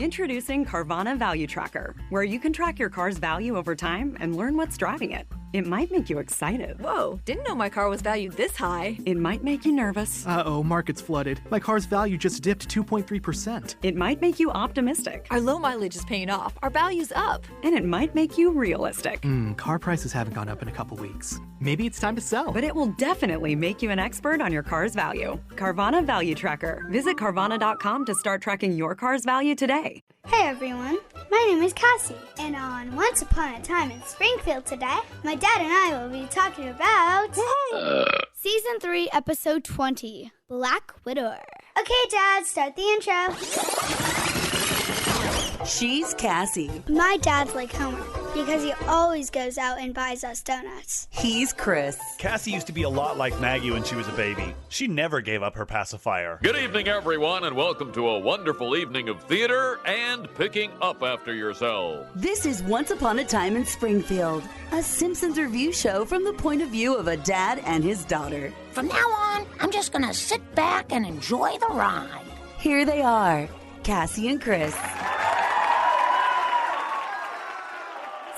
Introducing Carvana Value Tracker, where you can track your car's value over time and learn what's driving it. It might make you excited. Whoa, didn't know my car was valued this high. It might make you nervous. Uh-oh, market's flooded. My car's value just dipped 2.3%. It might make you optimistic. Our low mileage is paying off. Our value's up. And it might make you realistic. Car prices haven't gone up in a couple weeks. Maybe it's time to sell. But it will definitely make you an expert on your car's value. Carvana Value Tracker. Visit Carvana.com to start tracking your car's value today. Hey everyone, my name is Cassie, and on Once Upon a Time in Springfield today, my dad and I will be talking about Season 3, Episode 20, Black Widower. Okay, Dad, start the intro. She's Cassie. My dad's like Homer, because he always goes out and buys us donuts. He's Chris. Cassie used to be a lot like Maggie when she was a baby. She never gave up her pacifier. Good evening, everyone, and welcome to a wonderful evening of theater and picking up after yourselves. This is Once Upon a Time in Springfield, a Simpsons review show from the point of view of a dad and his daughter. From now on, I'm just going to sit back and enjoy the ride. Here they are, Cassie and Chris.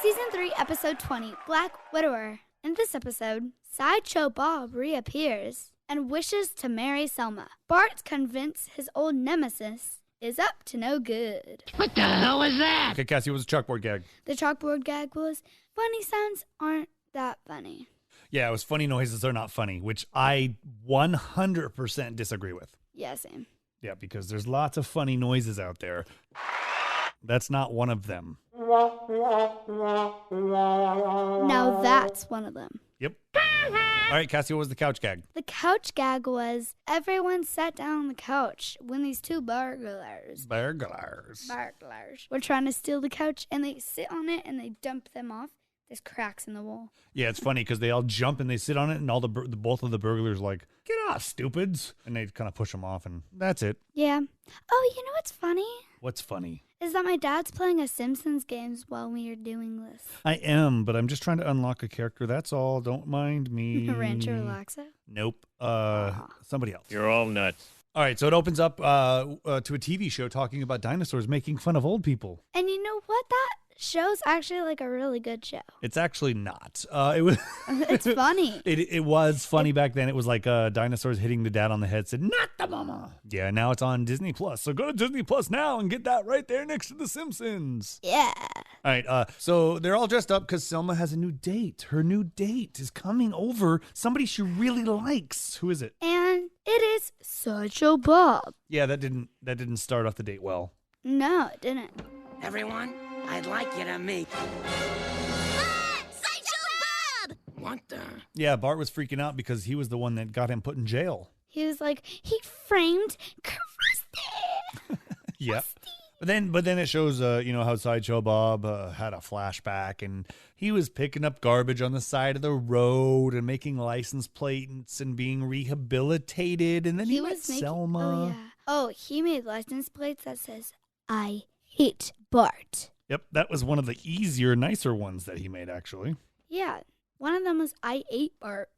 Season 3, Episode 20, Black Widower. In this episode, Sideshow Bob reappears and wishes to marry Selma. Bart's convinced his old nemesis is up to no good. What the hell is that? Okay, Cassie, what was the chalkboard gag? The chalkboard gag was, funny sounds aren't that funny. Yeah, it was funny noises are not funny, which I 100% disagree with. Yeah, same. Yeah, because there's lots of funny noises out there. That's not one of them. Now that's one of them. Yep. All right, Cassie, what was the couch gag? The couch gag was everyone sat down on the couch when these two burglars were trying to steal the couch, and they sit on it and they dump them off. There's cracks in the wall. Yeah, it's funny because they all jump and they sit on it, and all both of the burglars like, get off, stupids. And they kind of push them off, and that's it. Yeah. Oh, you know what's funny? What's funny? Is that my dad's playing a Simpsons games while we are doing this. I am, but I'm just trying to unlock a character. That's all. Don't mind me. Rancho Relaxo? Nope. Somebody else. You're all nuts. All right, so it opens up to a TV show talking about dinosaurs making fun of old people. And you know what? That show's actually like a really good show. It's actually not. It was. It's funny. It was funny back then. It was like dinosaurs hitting the dad on the head. Said, "Not the mama." Yeah. Now it's on Disney Plus. So go to Disney Plus now and get that right there next to The Simpsons. Yeah. All right. So they're all dressed up because Selma has a new date. Her new date is coming over. Somebody she really likes. Who is it? And it is Sideshow Bob. Yeah. That didn't start off the date well. No, it didn't. Everyone, I'd like you to meet... Sideshow Bob! What the... Yeah. Bart was freaking out because he was the one that got him put in jail. He was like, he framed Krusty. Yeah. But then it shows, how Sideshow Bob had a flashback, and he was picking up garbage on the side of the road and making license plates and being rehabilitated. And then he met Selma. Oh, yeah. Oh, he made license plates that says, I hate Bart. Yep, that was one of the easier, nicer ones that he made, actually. Yeah, one of them was, I ate Bart.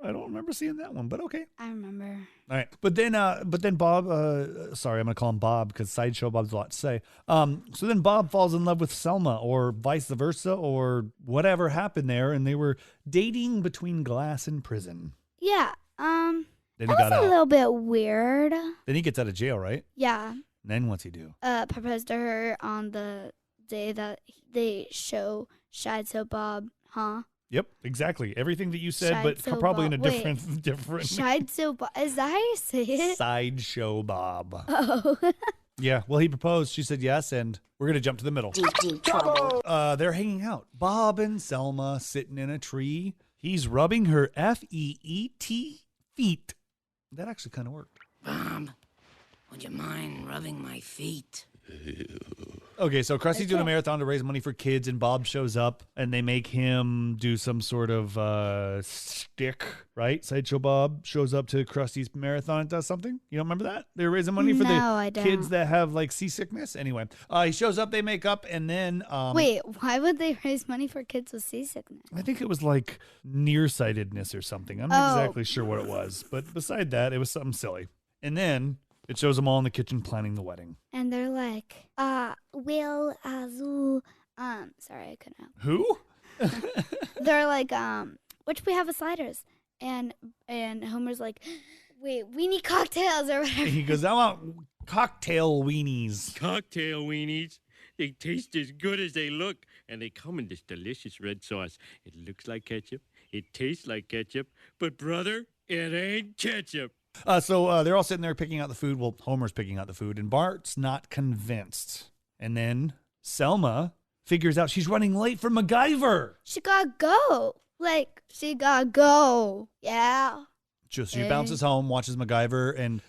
I don't remember seeing that one, but okay. I remember. All right. But then Bob, sorry, I'm going to call him Bob because Sideshow Bob's a lot to say. So then Bob falls in love with Selma or vice versa or whatever happened there. And they were dating between glass and prison. Yeah. Then he that got was out. a little bit weird. Then he gets out of jail, right? Yeah. Then what's he do? Proposed to her on the day that they show Sideshow Bob, huh? Yep, exactly. Everything that you said, Sideshow but probably Bob. in a different. Sideshow Bob. Is that how you say it? Sideshow Bob. Oh. Yeah, well, he proposed. She said yes, and we're going to jump to the middle. Deep trouble. They're hanging out. Bob and Selma sitting in a tree. He's rubbing her F-E-E-T feet. That actually kind of worked. Bob, would you mind rubbing my feet? Okay, so Krusty's doing a marathon to raise money for kids, and Bob shows up, and they make him do some sort of stick, right? Sideshow Bob shows up to Krusty's marathon and does something. You don't remember that? They were raising money for the kids that have, like, seasickness. Anyway, he shows up, they make up, and then... Wait, why would they raise money for kids with seasickness? I think it was, like, nearsightedness or something. I'm not exactly sure what it was. But beside that, it was something silly. And then It shows them all in the kitchen planning the wedding. And they're like, sorry, I couldn't help. Who? They're like, which we have a sliders. And Homer's like, wait, we need cocktails or whatever. He goes, I want cocktail weenies. Cocktail weenies. They taste as good as they look, and they come in this delicious red sauce. It looks like ketchup. It tastes like ketchup. But, brother, it ain't ketchup. So they're all sitting there picking out the food. Well, Homer's picking out the food, and Bart's not convinced. And then Selma figures out she's running late for MacGyver. She gotta go. She gotta go. Yeah. So she bounces home, watches MacGyver, and,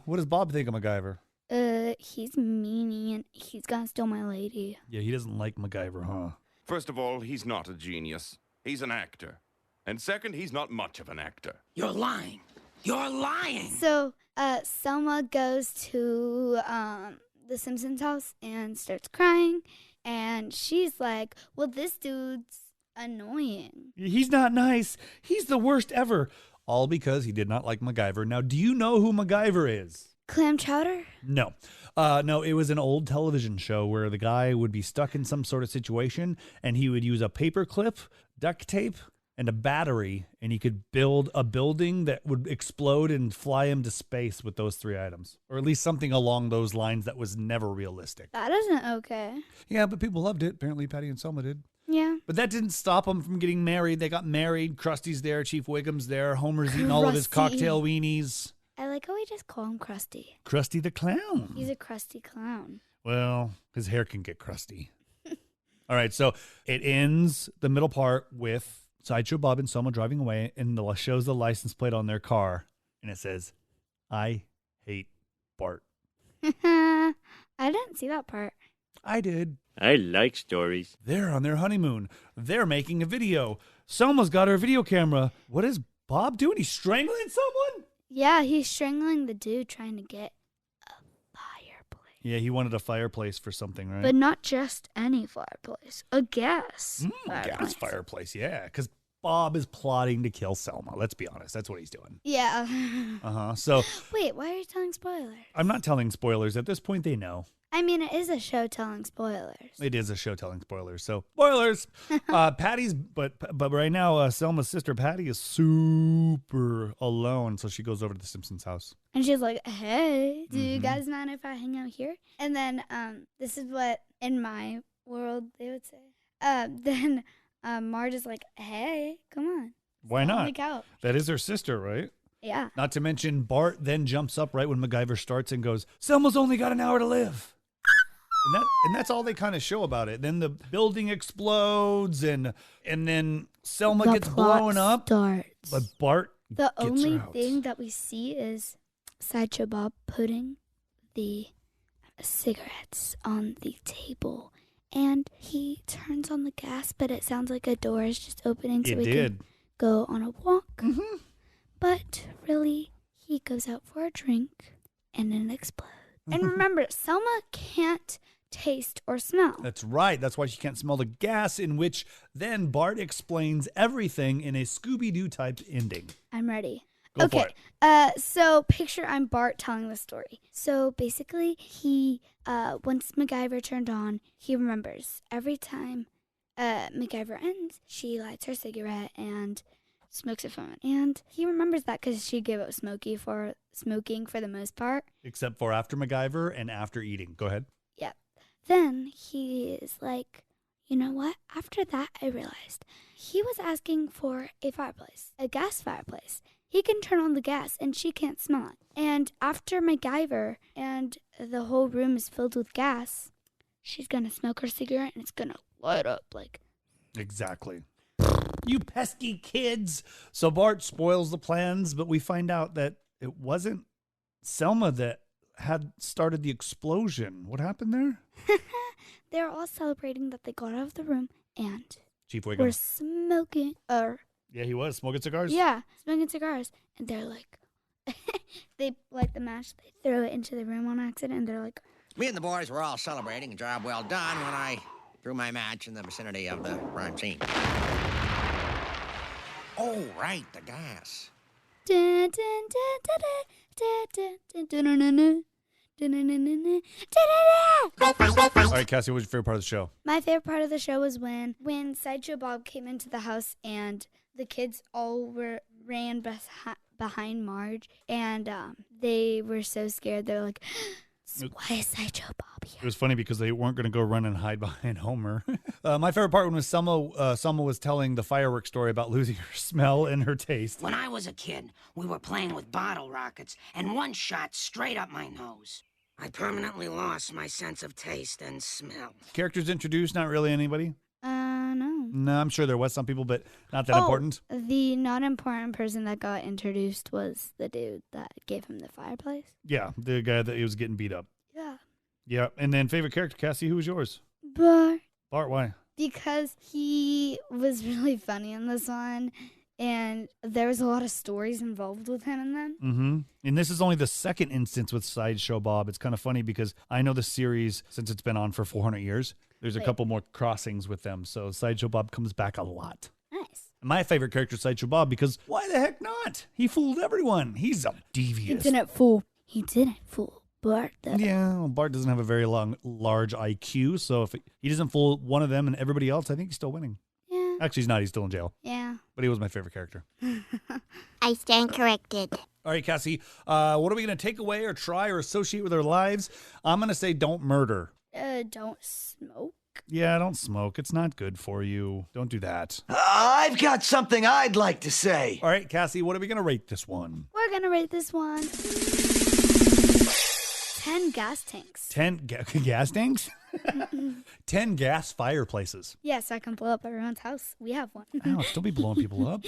what does Bob think of MacGyver? He's meanie and he's gonna steal my lady. Yeah, he doesn't like MacGyver, huh? First of all, he's not a genius. He's an actor. And second, he's not much of an actor. You're lying. You're lying. So, Selma goes to the Simpsons house and starts crying. And she's like, well, this dude's annoying. He's not nice. He's the worst ever. All because he did not like MacGyver. Now, do you know who MacGyver is? Clam chowder? No. No, it was an old television show where the guy would be stuck in some sort of situation and he would use a paper clip, duct tape, and a battery, and he could build a building that would explode and fly him to space with those 3 items. Or at least something along those lines that was never realistic. That isn't okay. Yeah, but people loved it. Apparently Patty and Selma did. Yeah. But that didn't stop them from getting married. They got married. Krusty's there. Chief Wiggum's there. Homer's eating all of his cocktail weenies. I like how we just call him Krusty. Krusty the Clown. He's a crusty clown. Well, his hair can get crusty. All right, so it ends the middle part with Sideshow Bob and Selma driving away, and shows the license plate on their car, and it says, I hate Bart. I didn't see that part. I did. I like stories. They're on their honeymoon. They're making a video. Selma's got her video camera. What is Bob doing? He's strangling someone? Yeah, he's strangling the dude trying to get a fireplace. Yeah, he wanted a fireplace for something, right? But not just any fireplace. A gas fireplace. Gas fireplace, yeah. Because Bob is plotting to kill Selma. Let's be honest. That's what he's doing. Yeah. So. Wait, why are you telling spoilers? I'm not telling spoilers. At this point, they know. I mean, it is a show telling spoilers. It is a show telling spoilers. So, spoilers. Patty's, but right now, Selma's sister Patty is super alone. So she goes over to the Simpsons house. And she's like, hey, do you guys mind if I hang out here? And then this is what, in my world, they would say. Then Marge is like, hey, come on. Why not? On the couch. That is her sister, right? Yeah. Not to mention, Bart then jumps up right when MacGyver starts and goes, Selma's only got an hour to live. And that's all they kind of show about it. Then the building explodes, and then Selma gets blown up. Starts. But Bart The gets only her out. thing that we see is Sideshow Bob putting the cigarettes on the table. And he turns on the gas, but it sounds like a door is just opening so we can go on a walk. Mm-hmm. But really, he goes out for a drink, and then it explodes. And remember, Selma can't taste or smell. That's right. That's why she can't smell the gas, in which then Bart explains everything in a Scooby-Doo type ending. I'm ready. Go for it. So picture I'm Bart telling the story. So basically, he, once MacGyver turned on, he remembers every time MacGyver ends, she lights her cigarette and smokes a phone. And he remembers that because she gave up smoking for the most part. Except for after MacGyver and after eating. Go ahead. Yep. Then he is like, you know what? After that, I realized he was asking for a fireplace, a gas fireplace. He can turn on the gas and she can't smell it. And after MacGyver and the whole room is filled with gas, she's going to smoke her cigarette and it's going to light up like. Exactly. You pesky kids. So Bart spoils the plans, but we find out that it wasn't Selma that had started the explosion. What happened there? They're all celebrating that they got out of the room and Chief Wiggum. were smoking. Yeah, he was smoking cigars. Yeah, smoking cigars. And they're like, they light the match, they throw it into the room on accident, and they're like, Me and the boys were all celebrating a job well done when I threw my match in the vicinity of the crime scene. Oh, right, the gas. dun, dun, dun, dun, dun, dun, dun, dun, dun, dun, dun. All right, Cassie, what's your favorite part of the show? My favorite part of the show was when Sideshow Bob came into the house and the kids all ran behind Marge, and they were so scared. They were like, why is Sideshow Bob here? It was funny because they weren't going to go run and hide behind Homer. My favorite part was Selma was telling the fireworks story about losing her smell and her taste. When I was a kid, we were playing with bottle rockets, and one shot straight up my nose. I permanently lost my sense of taste and smell. Characters introduced, not really anybody? No. No, I'm sure there was some people, but not that important. The not important person that got introduced was the dude that gave him the fireplace. Yeah, the guy that he was getting beat up. Yeah. Yeah, and then favorite character, Cassie, who was yours? Bart. Bart, why? Because he was really funny in this one, and there was a lot of stories involved with him in them. Mm-hmm. And this is only the second instance with Sideshow Bob. It's kind of funny because I know the series, since it's been on for 400 years, there's a couple more crossings with them. So Sideshow Bob comes back a lot. Nice. My favorite character is Sideshow Bob because why the heck not? He fooled everyone. He's a devious. He didn't fool Bart, though. Yeah, well, Bart doesn't have a very large IQ, so if he doesn't fool one of them and everybody else, I think he's still winning. Yeah. Actually, he's not. He's still in jail. Yeah. But he was my favorite character. I stand corrected. All right, Cassie, what are we going to take away or try or associate with our lives? I'm going to say don't murder. Don't smoke. Yeah, don't smoke. It's not good for you. Don't do that. I've got something I'd like to say. All right, Cassie, what are we going to rate this one? We're going to rate this one 10 gas tanks. 10 gas tanks? 10 gas fireplaces. Yes, I can blow up everyone's house. We have one. Ouch, don't be blowing people up.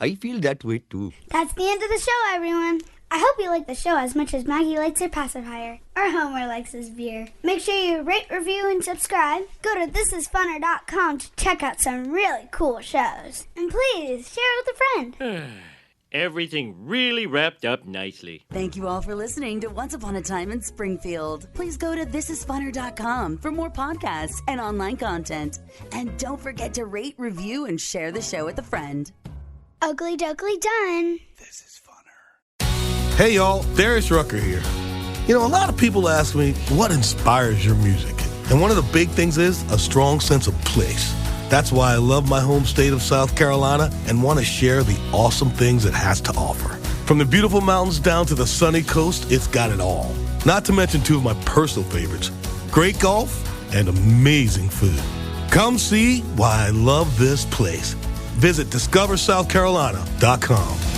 I feel that way too. That's the end of the show, everyone. I hope you like the show as much as Maggie likes her pacifier or Homer likes his beer. Make sure you rate, review, and subscribe. Go to thisisfunner.com to check out some really cool shows. And please share it with a friend. Everything really wrapped up nicely. Thank you all for listening to Once Upon a Time in Springfield. Please go to thisisfunner.com for more podcasts and online content. And don't forget to rate, review, and share the show with a friend. Ugly dougly done. This is funner. Hey y'all, Darius Rucker here. You know, a lot of people ask me, what inspires your music? And one of the big things is a strong sense of place. That's why I love my home state of South Carolina and want to share the awesome things it has to offer. From the beautiful mountains down to the sunny coast, it's got it all. Not to mention two of my personal favorites, great golf and amazing food. Come see why I love this place. Visit discoversouthcarolina.com.